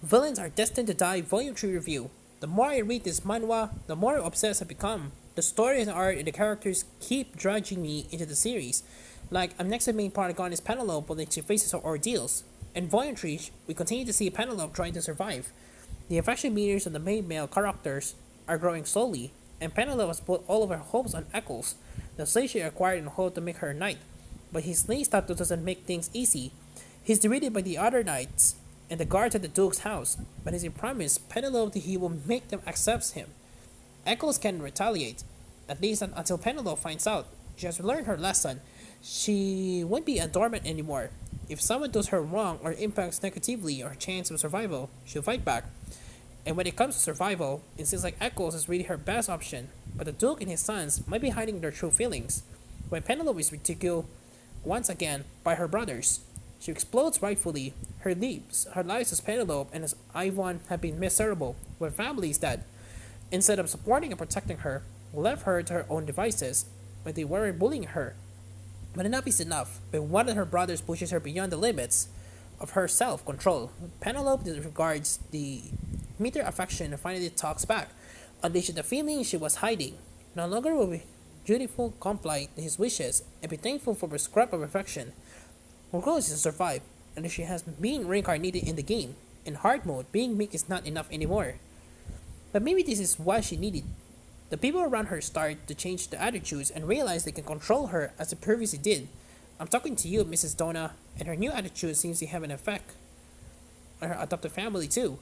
Villains Are Destined to Die Volume 3 Review. The more I read this manhwa, the more obsessed I become. The story and art and the characters keep dragging me into the series. Like, I'm next to the main protagonist Penelope when she faces her ordeals. In Volume 3, we continue to see Penelope trying to survive. The affection meters of the main male characters are growing slowly, and Penelope has put all of her hopes on Eccles, the slave she acquired in hope to make her a knight. But his slave status doesn't make things easy. He's defeated by the other knights and the guards at the Duke's house, but as he promised Penelope he will make them accept him. Eccles can retaliate, at least until Penelope finds out. She has learned her lesson. She won't be a dormant anymore. If someone does her wrong or impacts negatively her chance of survival, she'll fight back. And when it comes to survival, it seems like Eccles is really her best option, but the Duke and his sons might be hiding their true feelings. When Penelope is ridiculed once again by her brothers, she explodes rightfully. Her lives as Penelope and as Ivan have been miserable, with families that, instead of supporting and protecting her, left her to her own devices, when they weren't bullying her. But enough is enough. When one of her brothers pushes her beyond the limits of her self-control, Penelope disregards the meter affection and finally talks back, unleashing the feeling she was hiding. No longer will be dutiful comply to his wishes and be thankful for a scrap of affection. Her goal is to survive, and she has been reincarnated in the game. In hard mode, being meek is not enough anymore. But maybe this is what she needed. The people around her start to change their attitudes and realize they can control her as they previously did. I'm talking to you, Mrs. Donna, and her new attitude seems to have an effect on her adopted family too.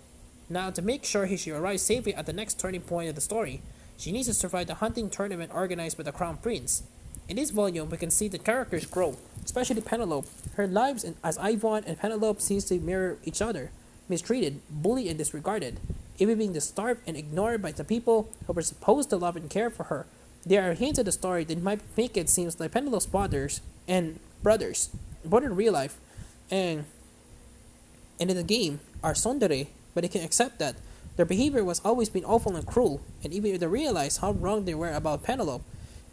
Now, to make sure she arrives safely at the next turning point of the story, she needs to survive the hunting tournament organized by the Crown Prince. In this volume, we can see the characters grow, especially Penelope. Her lives as Ivan and Penelope seems to mirror each other, mistreated, bullied, and disregarded, even being starved and ignored by the people who were supposed to love and care for her. There are hints of the story that might make it seem like Penelope's fathers and brothers, both in real life and in the game, are tsundere, but they can accept that their behavior was always been awful and cruel, and even if they realize how wrong they were about Penelope,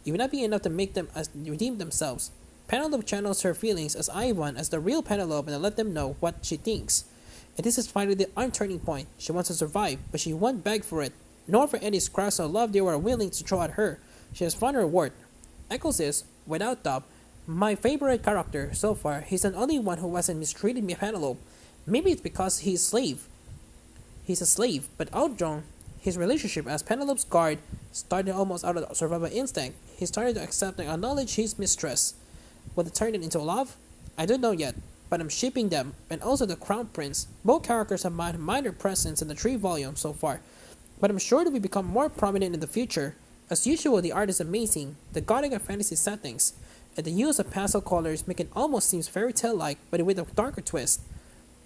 it would not be enough to make them redeem themselves. Penelope channels her feelings as Ivan as the real Penelope and let them know what she thinks. And this is finally the turning point. She wants to survive, but she won't beg for it, nor for any scraps of love they were willing to throw at her. She has found her worth. Eccles is, without doubt, my favorite character so far. He's the only one who wasn't mistreating me Penelope. Maybe it's because he's a slave, but outgrown his relationship as Penelope's guard started almost out of survival instinct. He started to accept and acknowledge his mistress. Will it turn it into love? I don't know yet, but I'm shipping them, and also the Crown Prince. Both characters have minor presence in the 3 volumes so far, but I'm sure they will become more prominent in the future. As usual, the art is amazing, the gothic and fantasy settings, and the use of pastel colors make it almost seem fairy tale-like, but with a darker twist.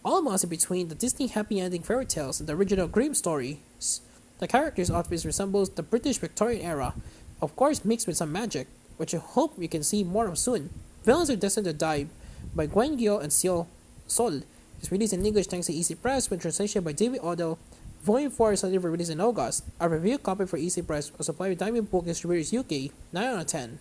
Almost in between the Disney happy ending fairy tales and the original Grimm stories. The characters' outfits resembles the British Victorian era, of course mixed with some magic, which I hope we can see more of soon. Villains Are Destined to Die by Gwen Gyo and Seo Sol is released in English thanks to Easy Press with translation by David Odell. Volume 4 is slated for release in August. A review copy for Easy Press was supplied by Diamond Book Distributors UK, 9 out of 10.